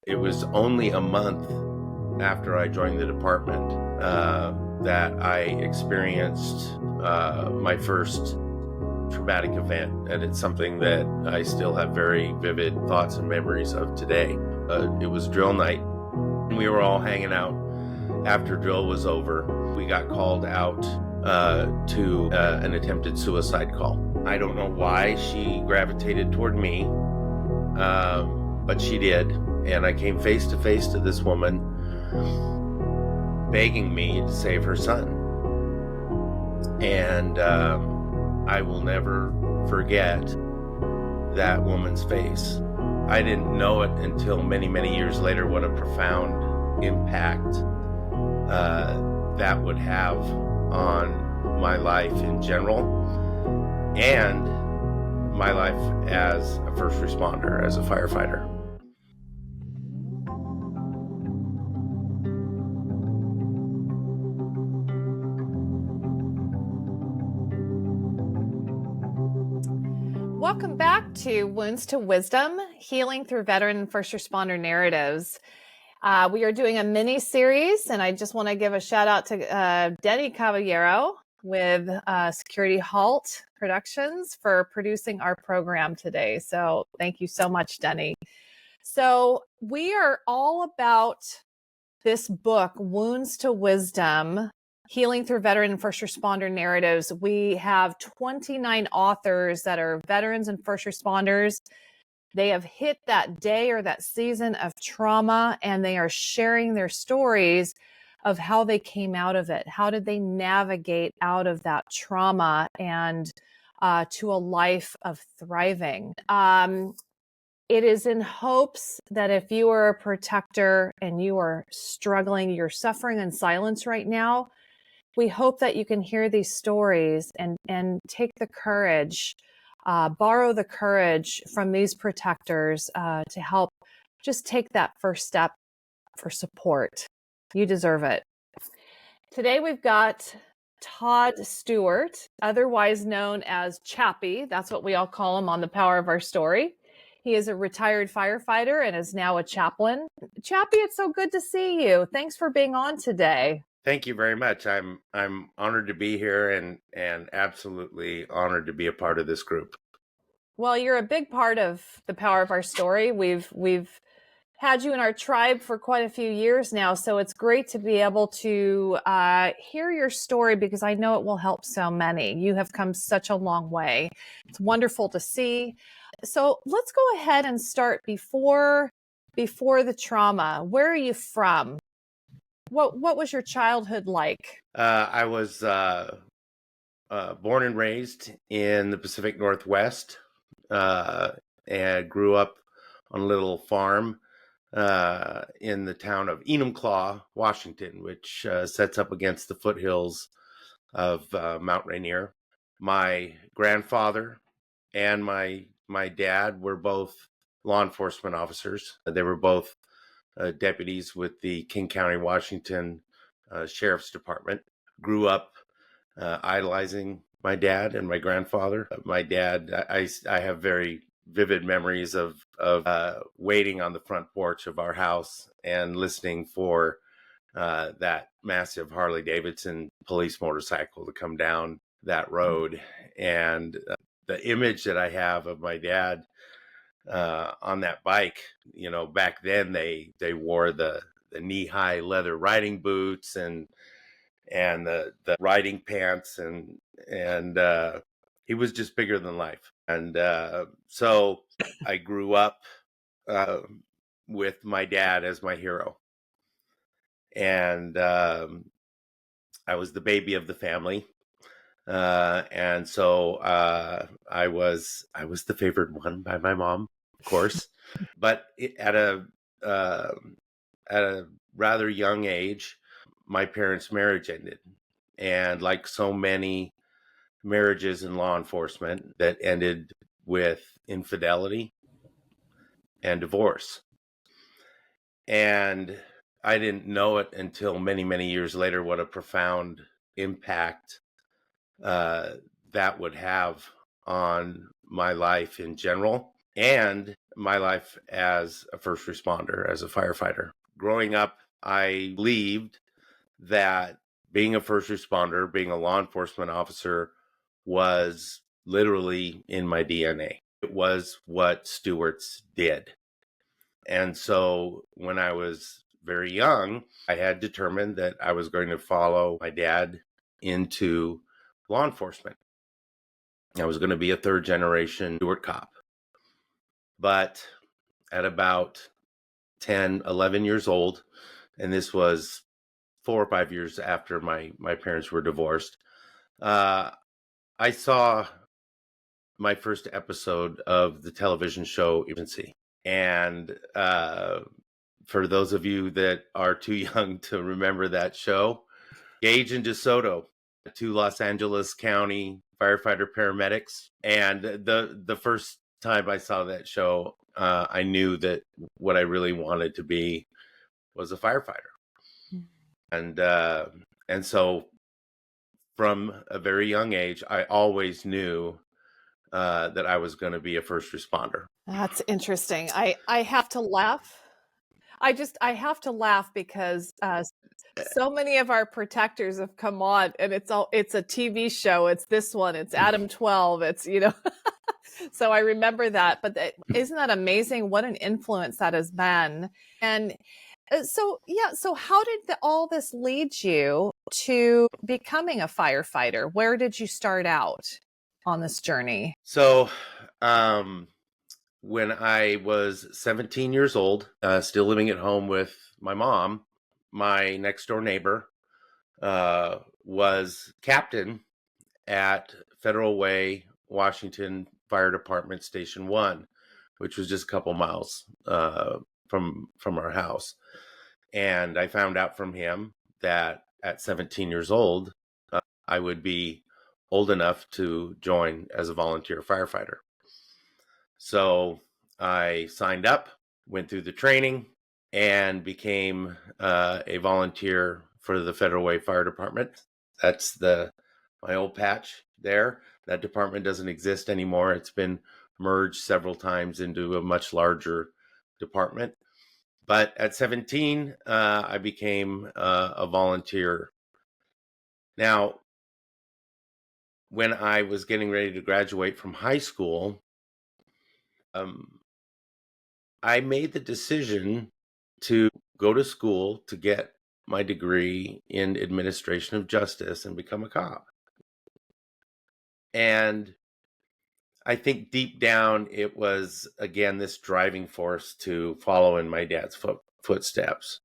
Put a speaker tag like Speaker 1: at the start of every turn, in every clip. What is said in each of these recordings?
Speaker 1: It was only a month after I joined the department that I experienced my first traumatic event, and it's something that I still have very vivid thoughts and memories of today. It was drill night. We were all hanging out after drill was over. We got called out to an attempted suicide call. I don't know why she gravitated toward me, but she did. And I came face to face to this woman begging me to save her son. And I will never forget that woman's face. I didn't know it until many, many years later what a profound impact that would have on my life in general and my life as a first responder, as a firefighter.
Speaker 2: Welcome back to Wounds to Wisdom, Healing Through Veteran and First Responder Narratives. We are doing a mini series, and I just want to give a shout out to Denny Caballero with Security Halt Productions for producing our program today. So thank you so much, Denny. So we are all about this book, Wounds to Wisdom, Healing Through Veteran and First Responder Narratives. We have 29 authors that are veterans and first responders. They have hit that day or that season of trauma, and they are sharing their stories of how they came out of it. How did they navigate out of that trauma and to a life of thriving? It is in hopes that if you are a protector and you are struggling, you're suffering in silence right now, we hope that you can hear these stories and take the courage, borrow the courage from these protectors to help just take that first step for support. You deserve it. Today we've got Todd Stewart, otherwise known as Chappie. That's what we all call him on The Power of Our Story. He is a retired firefighter and is now a chaplain. Chappie, it's so good to see you. Thanks for being on today.
Speaker 1: Thank you very much. I'm honored to be here and absolutely honored to be a part of this group.
Speaker 2: Well, you're a big part of The Power of Our Story. We've had you in our tribe for quite a few years now, so it's great to be able to hear your story because I know it will help so many. You have come such a long way. It's wonderful to see. So let's go ahead and start before the trauma. Where are you from? What was your childhood like?
Speaker 1: I was born and raised in the Pacific Northwest and grew up on a little farm in the town of Enumclaw, Washington, which sets up against the foothills of Mount Rainier. My grandfather and my dad were both law enforcement officers. They were both deputies with the King County, Washington Sheriff's Department. Grew up idolizing my dad and my grandfather. My dad, I have very vivid memories of waiting on the front porch of our house and listening for that massive Harley Davidson police motorcycle to come down that road. And the image that I have of my dad on that bike, you know, back then they wore the knee-high leather riding boots and the riding pants and he was just bigger than life. And so I grew up with my dad as my hero. And I was the baby of the family. And so I was the favored one by my mom, of course, but at a rather young age, my parents' marriage ended. And like so many marriages in law enforcement, that ended with infidelity and divorce. And I didn't know it until many, many years later what a profound impact that would have on my life in general and my life as a first responder, as a firefighter. Growing up, I believed that being a first responder, being a law enforcement officer, was literally in my DNA. It was what Stewarts did. And so when I was very young, I had determined that I was going to follow my dad into law enforcement. I was going to be a third generation Stewart cop. But at about 10, 11 years old, and this was 4 or 5 years after my parents were divorced, I saw my first episode of the television show Emergency. And for those of you that are too young to remember that show, Gage and DeSoto, two Los Angeles County firefighter paramedics. And the first time I saw that show, I knew that what I really wanted to be was a firefighter. And so from a very young age, I always knew that I was going to be a first responder.
Speaker 2: That's interesting. I have to laugh. I have to laugh because so many of our protectors have come on, and it's a TV show. It's this one. It's Adam 12. It's So I remember that. But isn't that amazing? What an influence that has been. And so how did all this lead you to becoming a firefighter? Where did you start out on this journey?
Speaker 1: So when I was 17 years old, still living at home with my mom, my next door neighbor was captain at Federal Way, Washington Fire Department Station 1, which was just a couple miles from our house. And I found out from him that at 17 years old, I would be old enough to join as a volunteer firefighter. So I signed up, went through the training, and became a volunteer for the Federal Way Fire Department. That's my old patch there. That department doesn't exist anymore. It's been merged several times into a much larger department. But at 17, I became a volunteer. Now, when I was getting ready to graduate from high school, I made the decision to go to school to get my degree in administration of justice and become a cop. And I think deep down, it was, again, this driving force to follow in my dad's footsteps.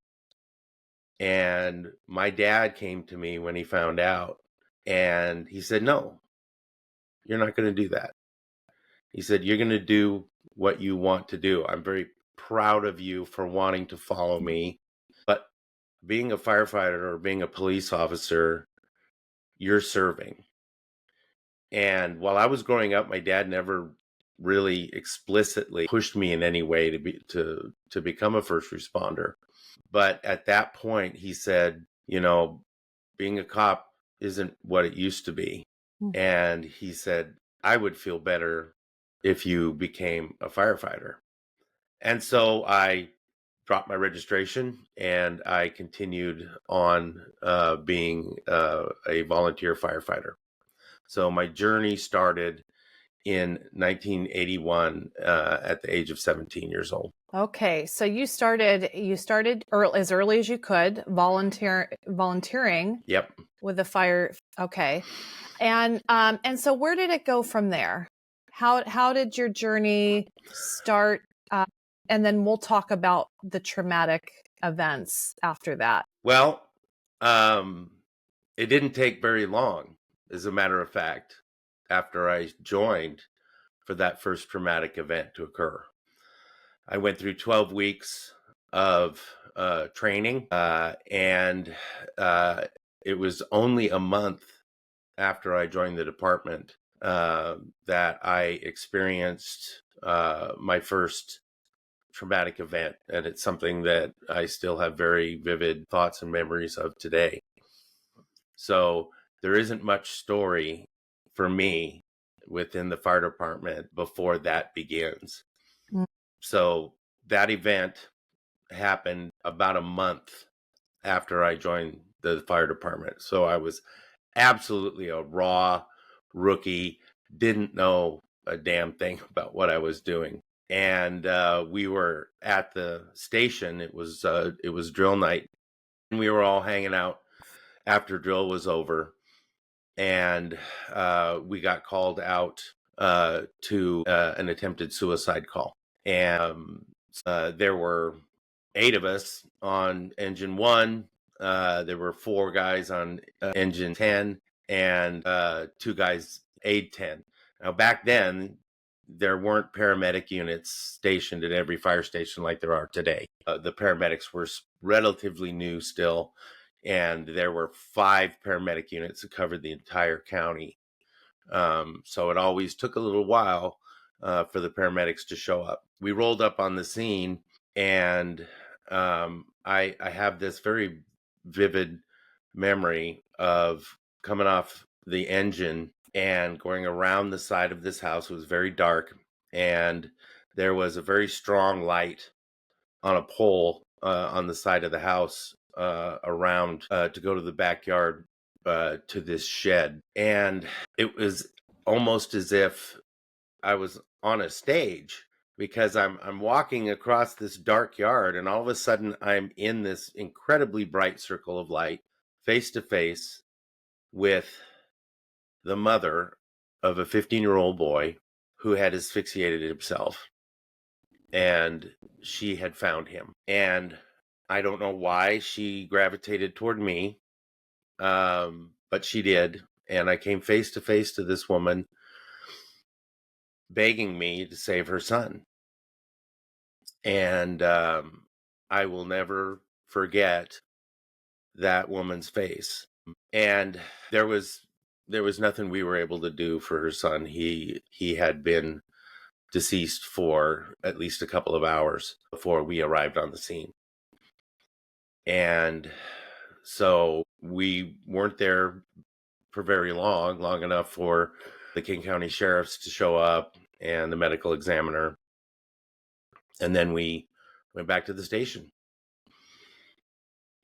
Speaker 1: And my dad came to me when he found out, and he said, "No, you're not going to do that." He said, "You're going to do what you want to do. I'm very proud of you for wanting to follow me. But being a firefighter or being a police officer, you're serving." And while I was growing up, my dad never really explicitly pushed me in any way to become a first responder. But at that point, he said, being a cop isn't what it used to be. And he said, I would feel better if you became a firefighter. And so I dropped my registration and I continued on being a volunteer firefighter. So my journey started in 1981 at the age of 17 years old.
Speaker 2: Okay, so you started as early as you could volunteering.
Speaker 1: Yep.
Speaker 2: With the fire. Okay, and so where did it go from there? How did your journey start? And then we'll talk about the traumatic events after that.
Speaker 1: Well, it didn't take very long, as a matter of fact, after I joined for that first traumatic event to occur. I went through 12 weeks of training, and it was only a month after I joined the department that I experienced my first traumatic event. And it's something that I still have very vivid thoughts and memories of today. So there isn't much story for me within the fire department before that begins. So that event happened about a month after I joined the fire department. So I was absolutely a raw rookie, didn't know a damn thing about what I was doing. And we were at the station. It was drill night, and we were all hanging out after drill was over. And we got called out to an attempted suicide call. And there were 8 of us on engine 1. There were 4 guys on engine 10 and 2 guys aid 10. Now, back then, there weren't paramedic units stationed at every fire station like there are today. The paramedics were relatively new still, and there were 5 paramedic units that covered the entire county. So it always took a little while for the paramedics to show up. We rolled up on the scene, and I have this very vivid memory of coming off the engine and going around the side of this house. It was very dark, and there was a very strong light on a pole on the side of the house around to go to the backyard to this shed. And it was almost as if I was on a stage, because I'm walking across this dark yard, and all of a sudden I'm in this incredibly bright circle of light, face to face with the mother of a 15-year-old boy who had asphyxiated himself, and she had found him. And I don't know why she gravitated toward me, but she did. And I came face to face to this woman begging me to save her son. And I will never forget that woman's face. And there was nothing we were able to do for her son. He had been deceased for at least a couple of hours before we arrived on the scene. And so we weren't there for very long enough for the King County sheriffs to show up and the medical examiner. And then we went back to the station.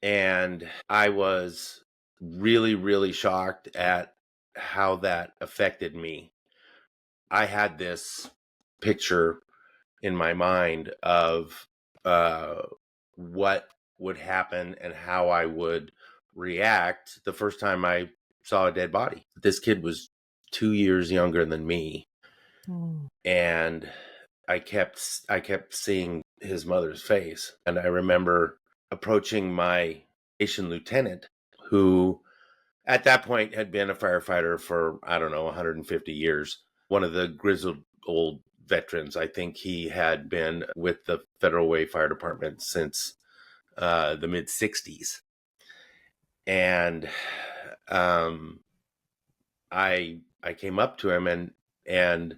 Speaker 1: And I was really, really shocked at how that affected me. I had this picture in my mind of what would happen and how I would react the first time I saw a dead body. This kid was 2 years younger than me. And I kept seeing his mother's face. And I remember approaching my station lieutenant, who at that point had been a firefighter for, I don't know, 150 years. One of the grizzled old veterans. I think he had been with the Federal Way Fire Department since the mid 60s. And I came up to him, and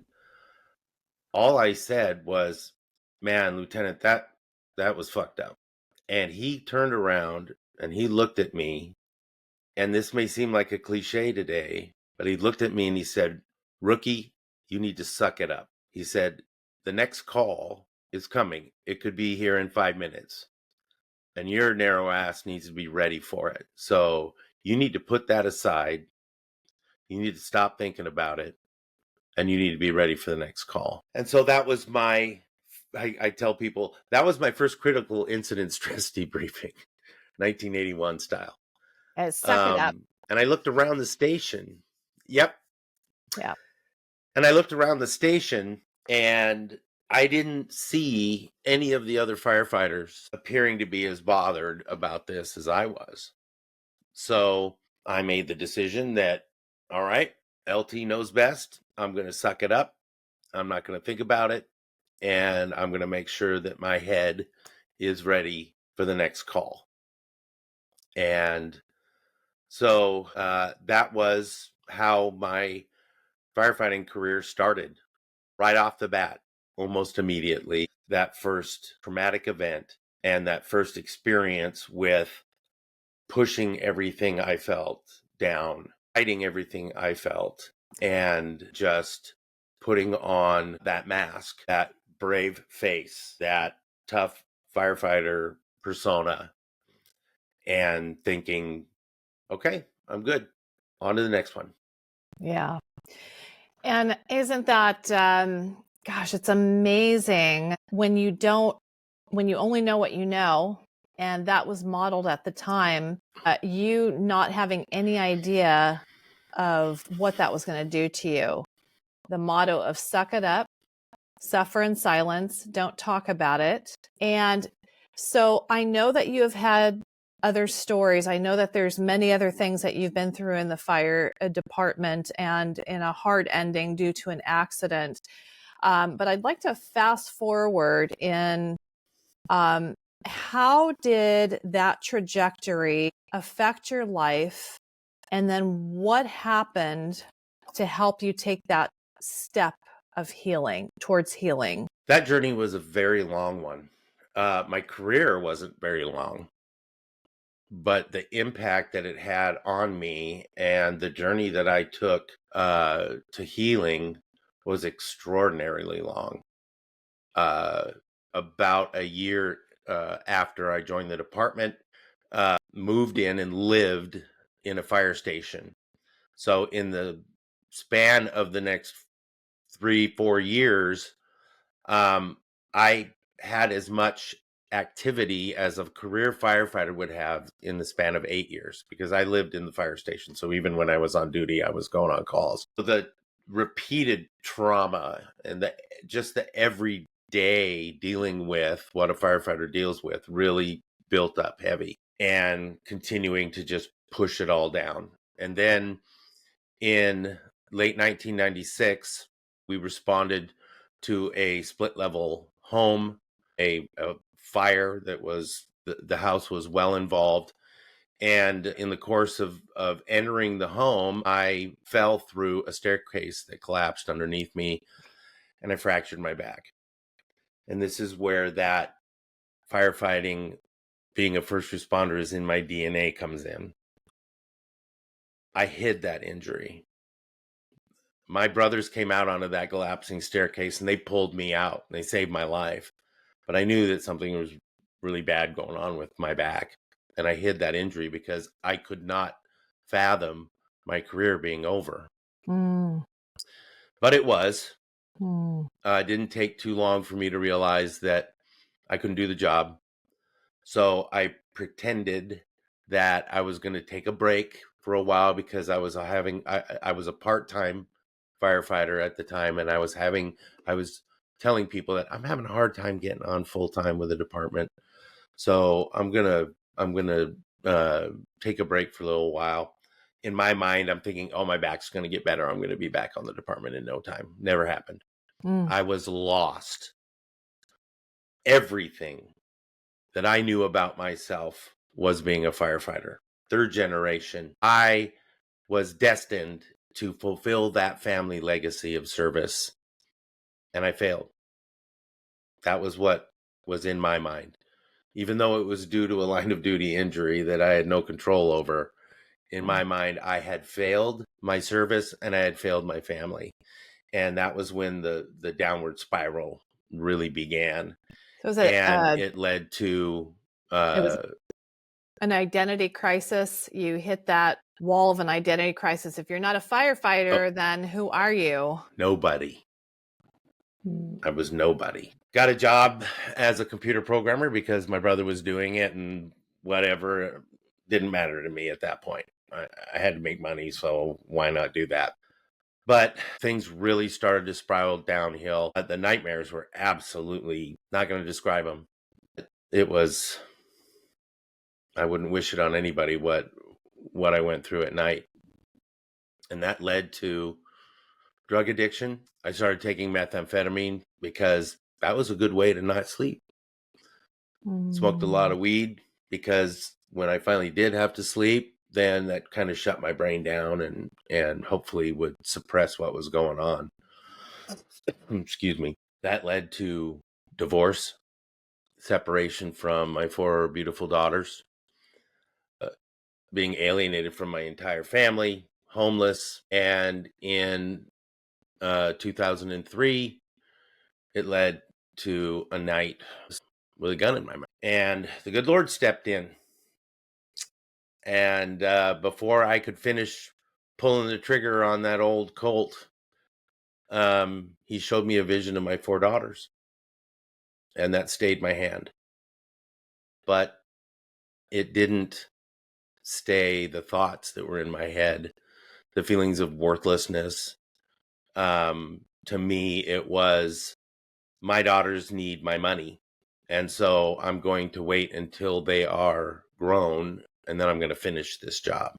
Speaker 1: all I said was, "Man, Lieutenant, that was fucked up." And he turned around and he looked at me, and this may seem like a cliche today, but he looked at me and he said, "Rookie, you need to suck it up." He said, "The next call is coming. It could be here in 5 minutes. And your narrow ass needs to be ready for it. So you need to put that aside. You need to stop thinking about it. And you need to be ready for the next call." And so that was I tell people, that was my first critical incident stress debriefing, 1981 style.
Speaker 2: Suck it up.
Speaker 1: And I looked around the station. Yep.
Speaker 2: Yeah.
Speaker 1: And I looked around the station, and I didn't see any of the other firefighters appearing to be as bothered about this as I was. So I made the decision that, all right, LT knows best. I'm going to suck it up. I'm not going to think about it. And I'm going to make sure that my head is ready for the next call. And so that was how my firefighting career started, right off the bat, almost immediately. That first traumatic event and that first experience with pushing everything I felt down, hiding everything I felt, and just putting on that mask, that brave face, that tough firefighter persona, and thinking, okay, I'm good. On to the next one.
Speaker 2: Yeah. And isn't that, gosh, it's amazing when you only know what you know. And that was modeled at the time, you not having any idea of what that was going to do to you. The motto of suck it up, suffer in silence, don't talk about it. And so I know that you have had other stories. I know that there's many other things that you've been through in the fire department and in a hard ending due to an accident. But I'd like to fast forward in how did that trajectory affect your life? And then what happened to help you take that step of healing towards healing?
Speaker 1: That journey was a very long one. My career wasn't very long, but the impact that it had on me and the journey that I took to healing was extraordinarily long. About a year after I joined the department, moved in and lived in a fire station. So in the span of the next 3-4 years, I had as much activity as a career firefighter would have in the span of 8 years, because I lived in the fire station. So even when I was on duty, I was going on calls. So the repeated trauma and just the everyday dealing with what a firefighter deals with really built up heavy, and continuing to just push it all down. And then in late 1996, we responded to a split level home, a fire that was, the house was well involved. And in the course of entering the home, I fell through a staircase that collapsed underneath me, and I fractured my back. And this is where that firefighting, being a first responder, is in my DNA comes in. I hid that injury. My brothers came out onto that collapsing staircase and they pulled me out. They saved my life. But I knew that something was really bad going on with my back. And I hid that injury because I could not fathom my career being over.
Speaker 2: Mm.
Speaker 1: But it was.
Speaker 2: Mm.
Speaker 1: It didn't take too long for me to realize that I couldn't do the job. So I pretended that I was going to take a break for a while, because I was a part-time firefighter at the time, and I was telling people that I'm having a hard time getting on full-time with the department. So I'm gonna take a break for a little while. In my mind, I'm thinking, oh, my back's going to get better. I'm going to be back on the department in no time. Never happened. I was lost. Everything that I knew about myself was being a firefighter. Third generation. I was destined to fulfill that family legacy of service, and I failed. That was what was in my mind. Even though it was due to a line of duty injury that I had no control over, in my mind, I had failed my service and I had failed my family. And that was when the downward spiral really began.
Speaker 2: So
Speaker 1: It led to
Speaker 2: it was an identity crisis. You hit that wall of an identity crisis. If you're not a firefighter, then who are you?
Speaker 1: Nobody. I was nobody. Got a job as a computer programmer because my brother was doing it, and whatever, didn't matter to me at that point. I had to make money, so why not do that? But things really started to spiral downhill. The nightmares were absolutely, not going to describe them. It was, I wouldn't wish it on anybody what I went through at night. And that led to drug addiction. I started taking methamphetamine because that was a good way to not sleep. Smoked a lot of weed because when I finally did have to sleep, then that kind of shut my brain down and hopefully would suppress what was going on. Excuse me. That led to divorce, separation from my 4 beautiful daughters, being alienated from my entire family, homeless. And in 2003, it led to a night with a gun in my mouth. And the good Lord stepped in. And before I could finish pulling the trigger on that old Colt, he showed me a vision of my 4 daughters. And that stayed my hand. But it didn't stay the thoughts that were in my head, the feelings of worthlessness. To me, it was, my daughters need my money. And so I'm going to wait until they are grown, and then I'm going to finish this job.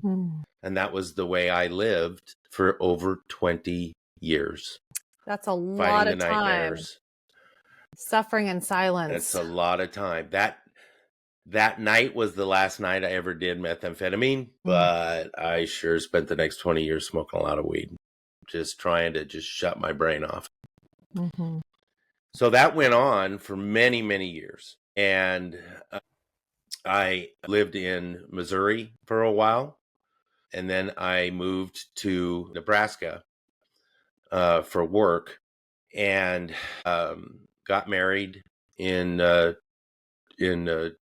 Speaker 1: And that was the way I lived for over 20 years.
Speaker 2: That's a lot
Speaker 1: fighting
Speaker 2: of
Speaker 1: the
Speaker 2: time.
Speaker 1: nightmares.
Speaker 2: Suffering in silence.
Speaker 1: That's a lot of time. That night was the last night I ever did methamphetamine, but I sure spent the next 20 years smoking a lot of weed, just trying to just shut my brain off.
Speaker 2: Mm-hmm.
Speaker 1: So that went on for many, many years. And I lived in Missouri for a while. And then I moved to Nebraska for work, and got married in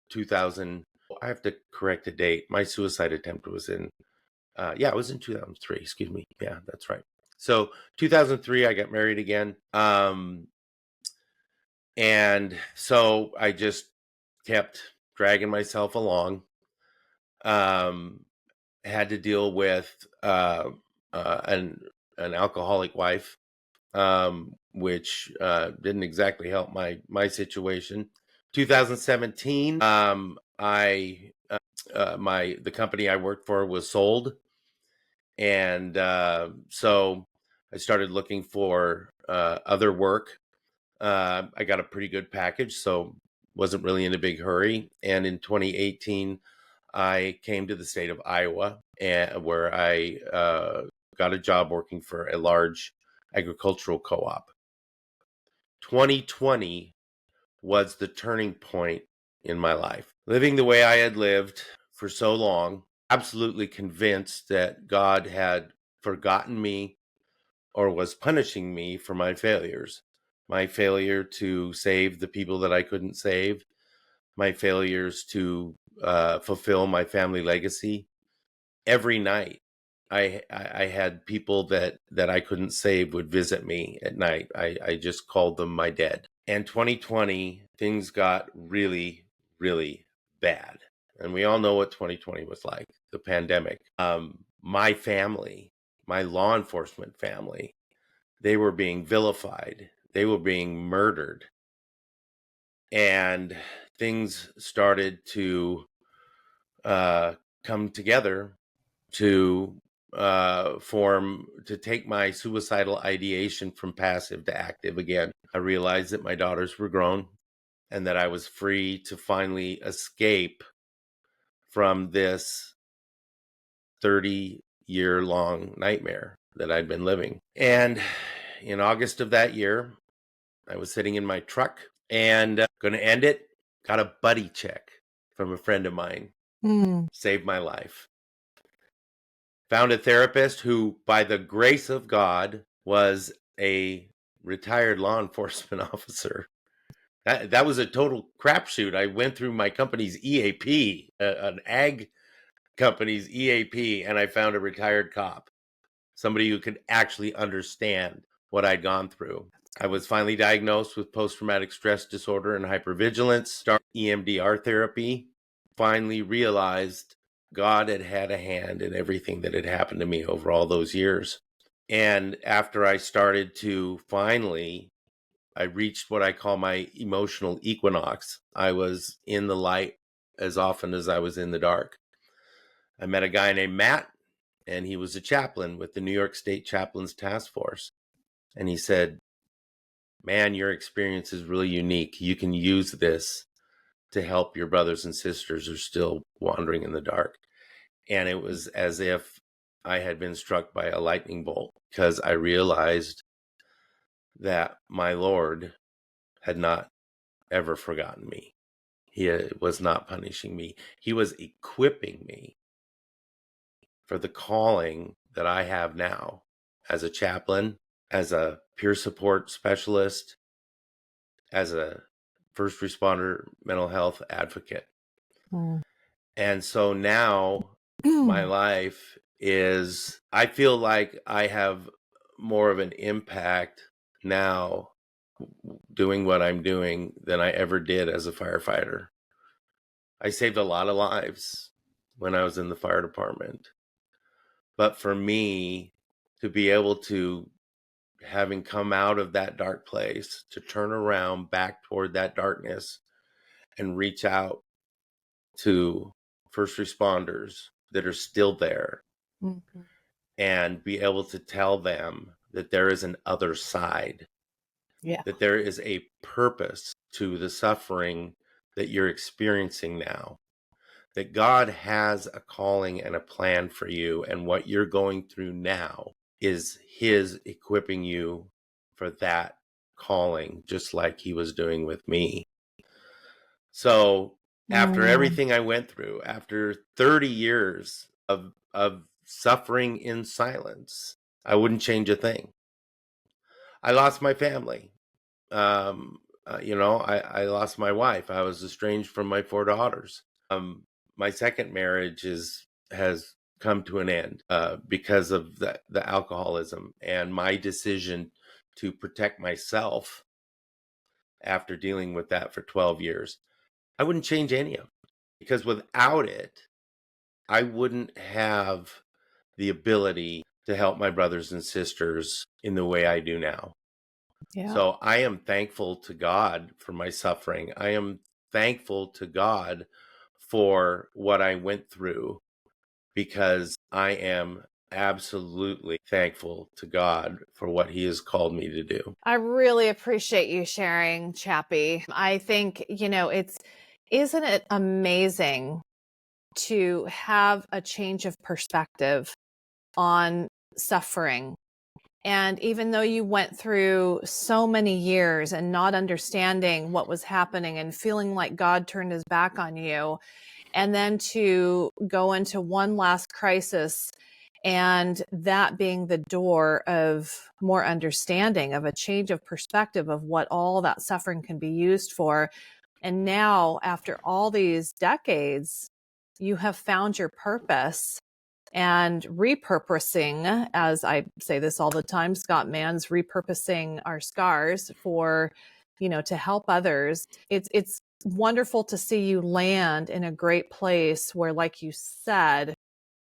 Speaker 1: 2000. I have to correct the date. My suicide attempt was in, it was in 2003. Excuse me. Yeah, that's right. So 2003, I got married again. And so I just kept dragging myself along. Had to deal with an alcoholic wife, which didn't exactly help my situation. 2017, the company I worked for was sold, and so I started looking for other work. I got a pretty good package, so wasn't really in a big hurry. And in 2018, I came to the state of Iowa, where I got a job working for a large agricultural co-op. 2020 was the turning point in my life. Living the way I had lived for so long, absolutely convinced that God had forgotten me or was punishing me for my failures. My failure to save the people that I couldn't save, my failures to fulfill my family legacy. Every night, I had people that I couldn't save would visit me at night. I just called them my dead. And 2020, things got really, really bad. And we all know what 2020 was like, the pandemic. My family, my law enforcement family, they were being vilified. They were being murdered. And things started to come together to take my suicidal ideation from passive to active again. I realized that my daughters were grown and that I was free to finally escape from this 30-year-long nightmare that I'd been living. And in August of that year, I was sitting in my truck and going to end it. Got a buddy check from a friend of mine. Saved my life. Found a therapist who, by the grace of God, was a retired law enforcement officer. That was a total crapshoot. I went through my company's EAP, an ag company's EAP, and I found a retired cop, somebody who could actually understand what I'd gone through. I was finally diagnosed with post-traumatic stress disorder and hypervigilance, started EMDR therapy, finally realized God had had a hand in everything that had happened to me over all those years. And after I started to I reached what I call my emotional equinox. I was in the light as often as I was in the dark. I met a guy named Matt, and he was a chaplain with the New York State Chaplains Task Force. And he said, "Man, your experience is really unique. You can use this to help your brothers and sisters who are still wandering in the dark." And it was as if I had been struck by a lightning bolt, because I realized that my Lord had not ever forgotten me. He was not punishing me. He was equipping me for the calling that I have now as a chaplain, as a peer support specialist, as a first responder mental health advocate. And so now my life is, I feel like I have more of an impact now doing what I'm doing than I ever did as a firefighter. I saved a lot of lives when I was in the fire department. But for me to be able to, having come out of that dark place, to turn around back toward that darkness and reach out to first responders that are still there, and be able to tell them that there is an other side, that there is a purpose to the suffering that you're experiencing now, that God has a calling and a plan for you, and what you're going through now is his equipping you for that calling, just like he was doing with me. So after everything I went through, after 30 years of suffering in silence, I wouldn't change a thing. I lost my family. I lost my wife. I was estranged from my 4 daughters. My second marriage has come to an end because of the alcoholism, and my decision to protect myself after dealing with that for 12 years. I wouldn't change any of it, because without it, I wouldn't have the ability to help my brothers and sisters in the way I do now. So I am thankful to God for my suffering. I am thankful to God for what I went through, because I am absolutely thankful to God for what he has called me to do.
Speaker 2: I really appreciate you sharing, Chappie. I think, isn't it amazing to have a change of perspective on suffering? And even though you went through so many years and not understanding what was happening and feeling like God turned his back on you, and then to go into one last crisis, and that being the door of more understanding, of a change of perspective of what all that suffering can be used for. And now, after all these decades, you have found your purpose and repurposing, as I say this all the time, Scott Mann's repurposing our scars for, to help others. It's wonderful to see you land in a great place where, like you said,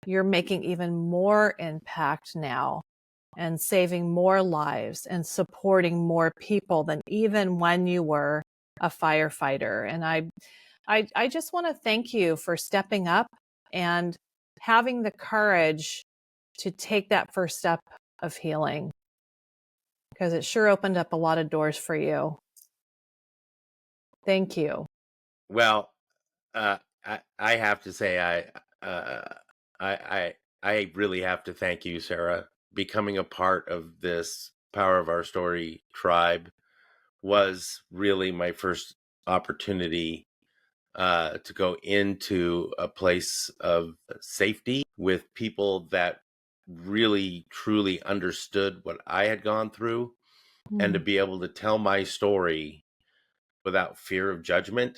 Speaker 2: you're making even more impact now and saving more lives and supporting more people than even when you were a firefighter. And I just want to thank you for stepping up and having the courage to take that first step of healing, because it sure opened up a lot of doors for you. Thank you.
Speaker 1: Well, I have to say, I really have to thank you, Sarah. Becoming a part of this Power of Our Story tribe was really my first opportunity to go into a place of safety with people that really, truly understood what I had gone through, and to be able to tell my story without fear of judgment.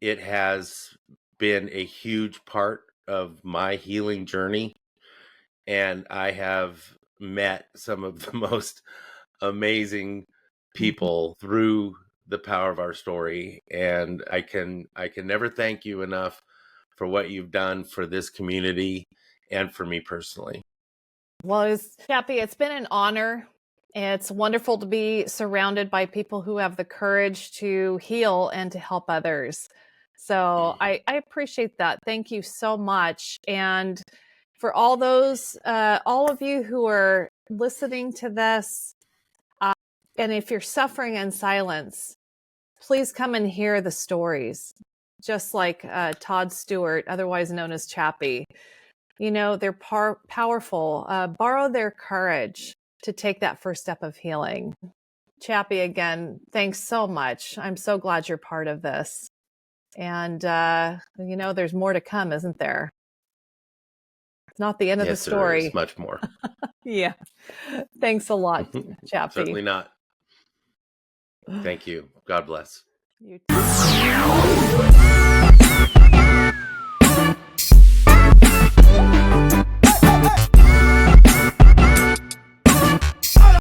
Speaker 1: It has been a huge part of my healing journey, and I have met some of the most amazing people through the Power of Our Story, and I can never thank you enough for what you've done for this community and for me personally.
Speaker 2: Well, Chappie, it's been an honor. It's wonderful to be surrounded by people who have the courage to heal and to help others. So I appreciate that. Thank you so much. And for all those, all of you who are listening to this, and if you're suffering in silence, please come and hear the stories. Just like Todd Stewart, otherwise known as Chappie. They're powerful. Borrow their courage to take that first step of healing. Chappie, again, thanks so much. I'm so glad you're part of this. And, there's more to come, isn't there? It's not the end of the story.
Speaker 1: There is much more.
Speaker 2: Yeah. Thanks a lot, Chappie.
Speaker 1: Certainly not. Thank you. God bless.
Speaker 2: You too.